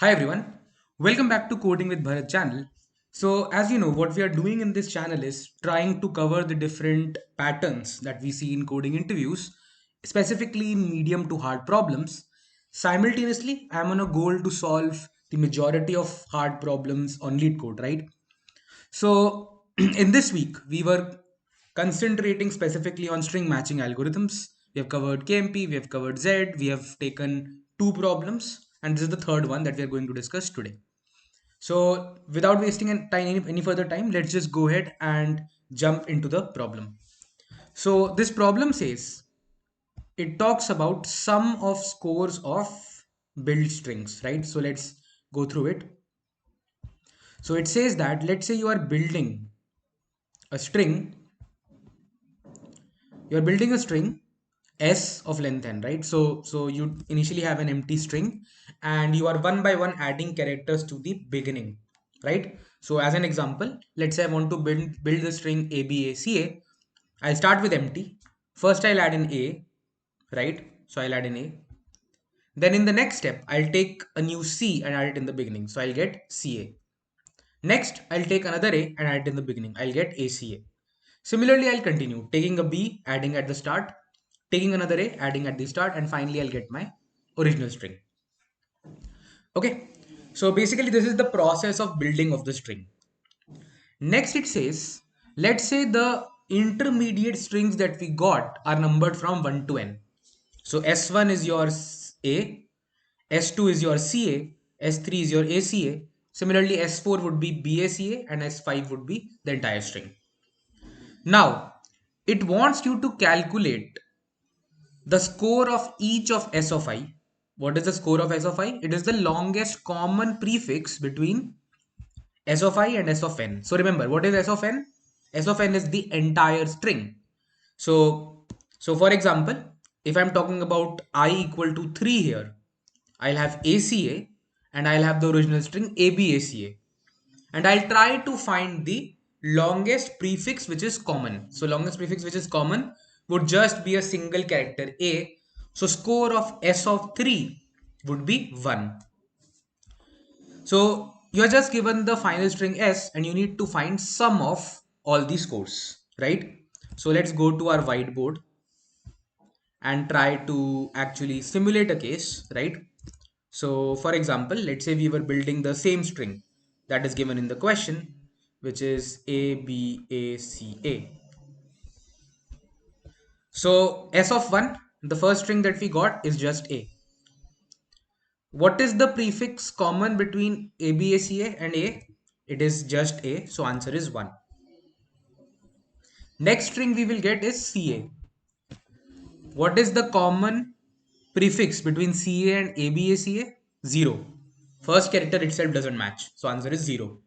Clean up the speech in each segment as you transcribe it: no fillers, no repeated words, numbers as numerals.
Hi everyone, welcome back to Coding with Bharat channel. So as you know, what we are doing in this channel is trying to cover the different patterns that we see in coding interviews, specifically in medium to hard problems. Simultaneously, I am on a goal to solve the majority of hard problems on Leetcode, right? So in this week, we were concentrating specifically on string matching algorithms. We have covered KMP, we have covered Z, we have taken two problems, and this is the third one that we are going to discuss today. So without wasting any further time, let's just go ahead and jump into the problem. So this problem says it talks about sum of scores of build strings, right? So let's go through it. So it says that let's say you are building a string you're building a string s of length n, right? So you initially have an empty string and you are one by one adding characters to the beginning, right? So as an example, let's say I want to build the string abaca. I'll start with empty. First I'll add an a, right? So I'll add an a. Then in the next step I'll take a new c and add it in the beginning, so I'll get ca. Next, I'll take another A and add it in the beginning. I'll get ACA. Similarly, I'll continue taking a B, adding at the start, taking another A, adding at the start, and finally I'll get my original string. Okay, so basically this is the process of building of the string. Next it says, let's say the intermediate strings that we got are numbered from 1 to n. So S1 is your A, S2 is your CA, S3 is your ACA. Similarly, S4 would be BACA and S5 would be the entire string. Now, it wants you to calculate the score of each of S of I. What is the score of S of I? It is the longest common prefix between S of I and S of n. So remember, what is S of n? S of n is the entire string. So for example, if I'm talking about I equal to 3 here, I'll have ACA and I'll have the original string ABACA. And I'll try to find the longest prefix which is common. So longest prefix which is common would just be a single character A. So score of S of 3 would be 1. So you're just given the final string S and you need to find sum of all these scores, right? So let's go to our whiteboard and try to actually simulate a case, right? So for example, let's say we were building the same string that is given in the question, which is A, B, A, C, A. So S of 1, the first string that we got is just A. What is the prefix common between A, B, A, C, A and A? It is just A, so answer is 1. Next string we will get is CA. What is the common prefix between CA and ABACA? 0. First character itself doesn't match, so answer is 0.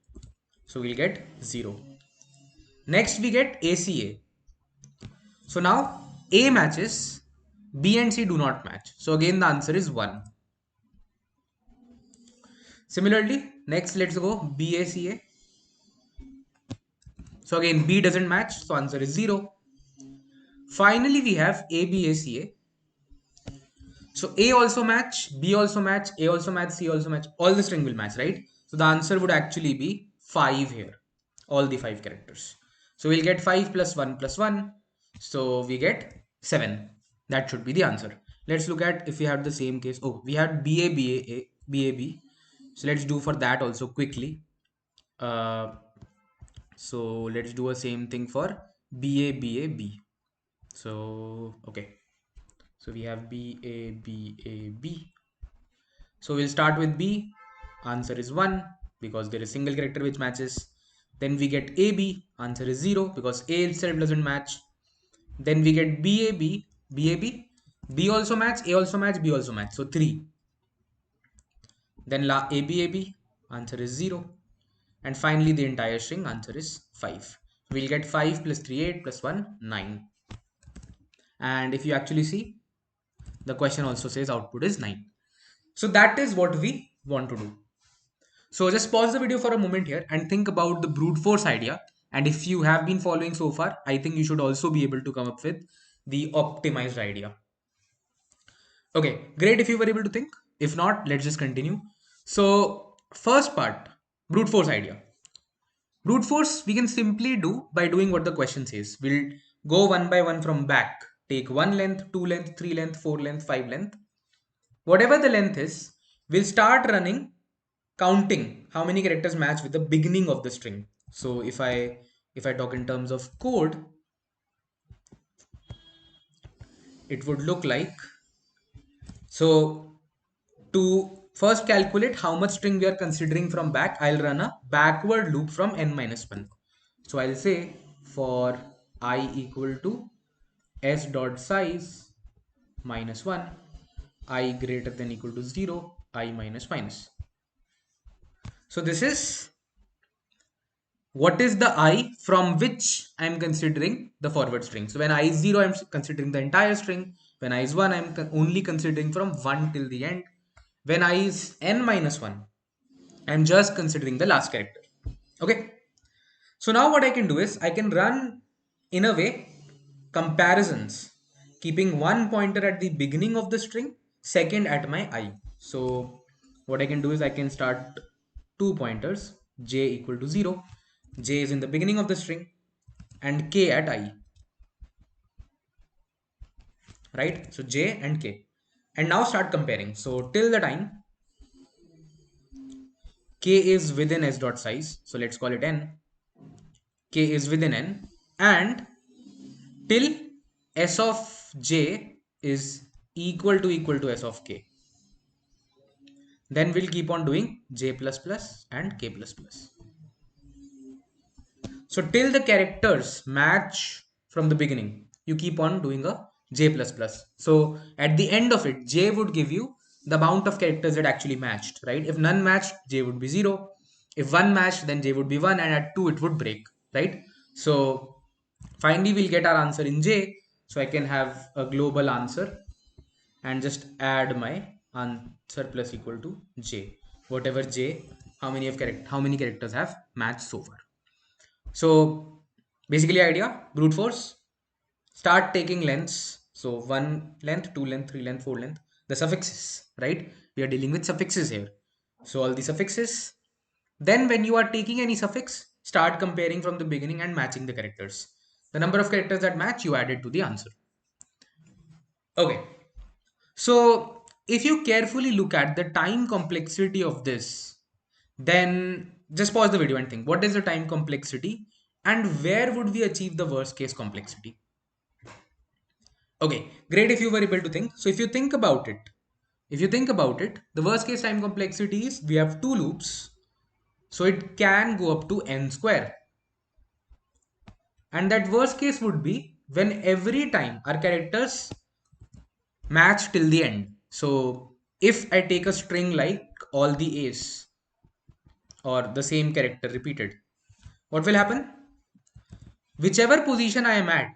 So we'll get 0. Next we get ACA. So now A matches, B and C do not match. So again the answer is 1. Similarly, next let's go BACA. So again B doesn't match, so answer is 0. Finally we have ABACA. So A also match, B also match, A also match, C also match. All the string will match, right? So the answer would actually be 5 here. All the 5 characters. So we'll get 5 plus 1 plus 1. So we get 7. That should be the answer. Let's look at if we had the same case. Oh, we had BAB. So let's do for that also quickly. So let's do a same thing for BAB. So, okay. So we have BAB. So we'll start with B. Answer is 1 because there is single character which matches. Then we get AB. Answer is 0 because A itself doesn't match. Then we get BAB. B also match, A also match, B also match. So 3. Then ABAB. Answer is 0. And finally the entire string answer is 5. We'll get 5 plus 3 8 plus 1 9. And if you actually see, the question also says output is 9. So that is what we want to do. So just pause the video for a moment here and think about the brute force idea. And if you have been following so far, I think you should also be able to come up with the optimized idea. Okay, great if you were able to think. If not, let's just continue. So first part, brute force idea. Brute force we can simply do by doing what the question says. We'll go one by one from back. Take one length, two length, three length, four length, five length. Whatever the length is, we'll start running, counting how many characters match with the beginning of the string. So if I talk in terms of code, it would look like, so to first calculate how much string we are considering from back, I'll run a backward loop from n minus 1. So I'll say for I equal to s dot size minus 1, I greater than equal to 0, I minus minus. So this is what is the I from which I am considering the forward string. So when I is 0, I am considering the entire string. When I is 1, I am only considering from 1 till the end. When I is n minus 1, I am just considering the last character. Okay. So now what I can do is I can run in a way comparisons, keeping one pointer at the beginning of the string, second at my I. So what I can do is I can start two pointers, j equal to 0, j is in the beginning of the string, and k at I, right? So j and k, and now start comparing. So till the time k is within s dot size, so let's call it n, k is within n, and till s of j is equal to s of k. Then we'll keep on doing j plus plus and k plus plus. So till the characters match from the beginning, you keep on doing a j plus plus. So at the end of it, j would give you the amount of characters that actually matched, right? If none matched, j would be 0. If one matched, then j would be 1, and at 2 it would break, right? So finally we'll get our answer in j, so I can have a global answer and just add my answer plus equal to j, whatever j, how many characters have matched so far. So basically idea, brute force, start taking lengths. So one length, two length, three length, four length, the suffixes, right? We are dealing with suffixes here. So all the suffixes. Then when you are taking any suffix, start comparing from the beginning and matching the characters. The number of characters that match, you add it to the answer. Okay. So if you carefully look at the time complexity of this, then just pause the video and think, what is the time complexity and where would we achieve the worst case complexity? Okay, great if you were able to think. So if you think about it, the worst case time complexity is we have two loops. So it can go up to n square. And that worst case would be when every time our characters match till the end. So if I take a string like all the A's or the same character repeated, what will happen? Whichever position I am at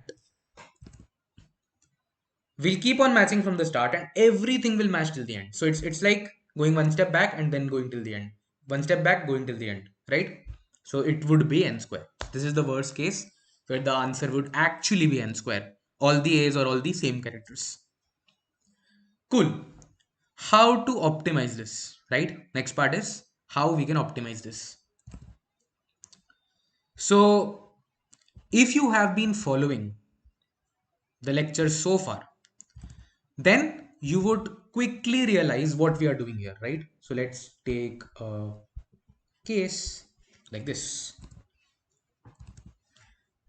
will keep on matching from the start and everything will match till the end. So it's like going one step back and then going till the end. One step back, going till the end, right? So it would be n square. This is the worst case where the answer would actually be n square. All the A's or all the same characters. Cool. How to optimize this, right? Next part is how we can optimize this. So if you have been following the lecture so far, then you would quickly realize what we are doing here, right? So let's take a case like this.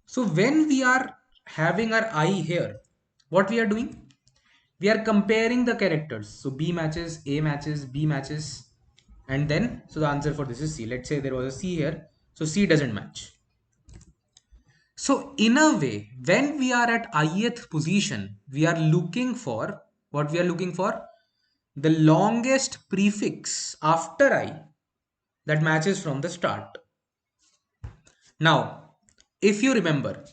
So when we are having our I here, what we are doing? We are comparing the characters. So B matches, A matches, B matches, and then, so the answer for this is C. Let's say there was a C here, so C doesn't match. So in a way, when we are at ith position, we are looking for what we are looking for, the longest prefix after I that matches from the start. Now, if you remember,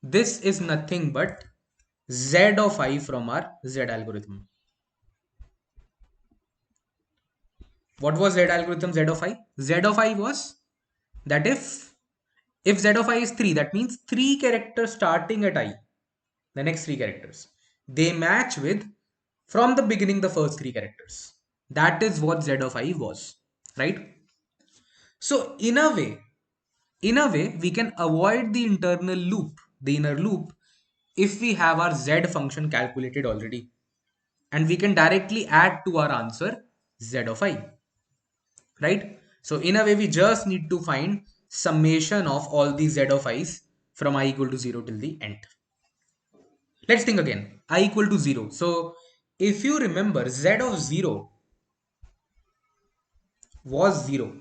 this is nothing but z of I from our z algorithm. What was z algorithm z of I? Z of I was that if z of I is 3, that means 3 characters starting at I, the next 3 characters, they match with from the beginning the first 3 characters. That is what z of I was, right? So in a way, we can avoid the internal loop, the inner loop, if we have our z function calculated already. And we can directly add to our answer z of I, right? So in a way, we just need to find summation of all the z of i's from I equal to 0 till the end. Let's think again. I equal to 0. So if you remember, z of 0 was 0.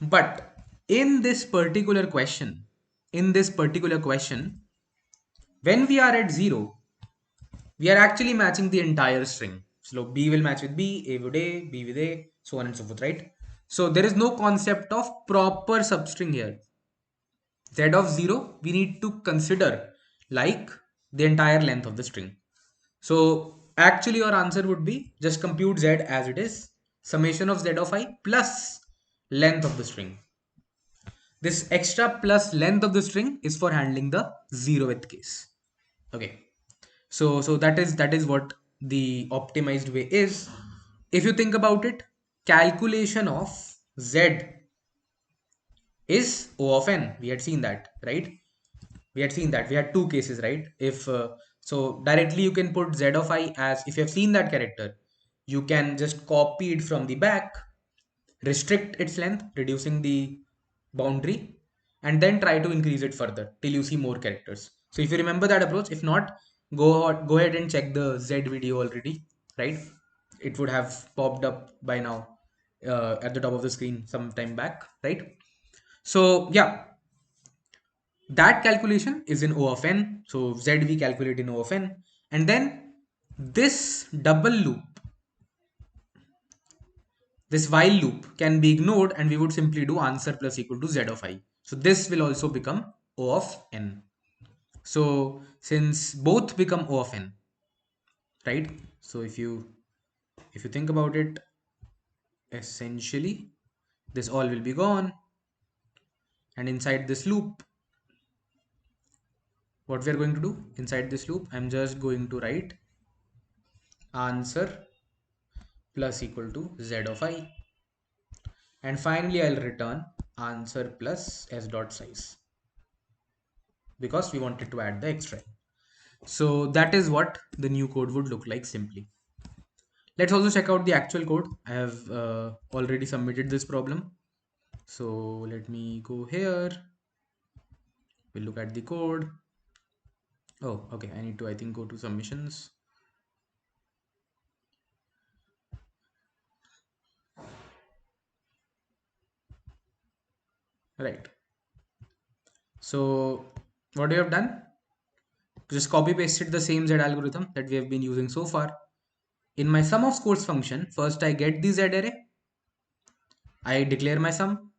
But in this particular question, when we are at 0, we are actually matching the entire string. So B will match with B, A with A, B with A, so on and so forth, right? So there is no concept of proper substring here. Z of 0, we need to consider like the entire length of the string. So actually your answer would be just compute Z as it is, summation of Z of I plus length of the string. This extra plus length of the string is for handling the 0th case. Okay. So that is what the optimized way is. If you think about it, calculation of Z is O of n. We had seen that, right? We had seen that. We had two cases, right? If so directly you can put Z of I as, if you have seen that character, you can just copy it from the back, restrict its length, reducing the boundary, and then try to increase it further till you see more characters. So if you remember that approach, if not, go ahead and check the Z video already, right? It would have popped up by now at the top of the screen some time back, right? So yeah, that calculation is in O of n. So Z we calculate in O of n, and then this double loop, this while loop can be ignored, and we would simply do answer plus equal to Z of I. So this will also become O of n. So since both become O of n, right? So if you think about it, essentially this all will be gone, and inside this loop, what we are going to do inside this loop, I'm just going to write answer plus equal to Z of I, and finally I'll return answer plus s dot size, because we wanted to add the extra. So that is what the new code would look like simply. Let's also check out the actual code. I have already submitted this problem. So let me go here. We'll look at the code. Oh, okay. I need to, I think, go to submissions. Right. So what we have done, just copy pasted the same Z algorithm that we have been using so far. In my sum of scores function, first I get the Z array, I declare my sum,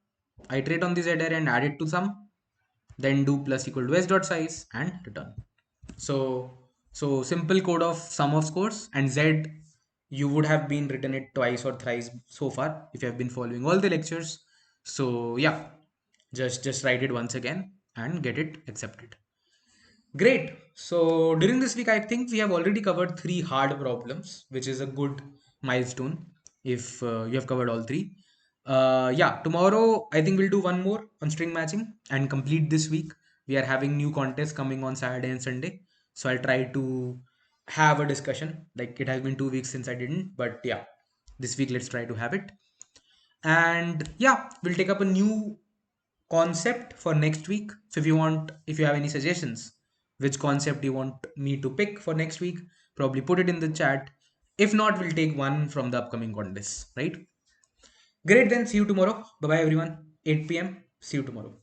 iterate on the Z array and add it to sum, then do plus equal to s dot size and return. So simple code of sum of scores, and Z, you would have been written it twice or thrice so far if you have been following all the lectures. So yeah, just write it once again and get it accepted. Great. So during this week, I think we have already covered three hard problems, which is a good milestone if you have covered all three. Yeah, tomorrow I think we'll do one more on string matching and complete this week. We are having new contests coming on Saturday and Sunday. So I'll try to have a discussion. Like, it has been 2 weeks since I didn't, but yeah, this week let's try to have it. And yeah, we'll take up a new concept for next week. So if you have any suggestions, which concept you want me to pick for next week, probably put it in the chat. If not, we'll take one from the upcoming contests, right? Great, then see you tomorrow. Bye bye everyone. 8 p.m. See you tomorrow.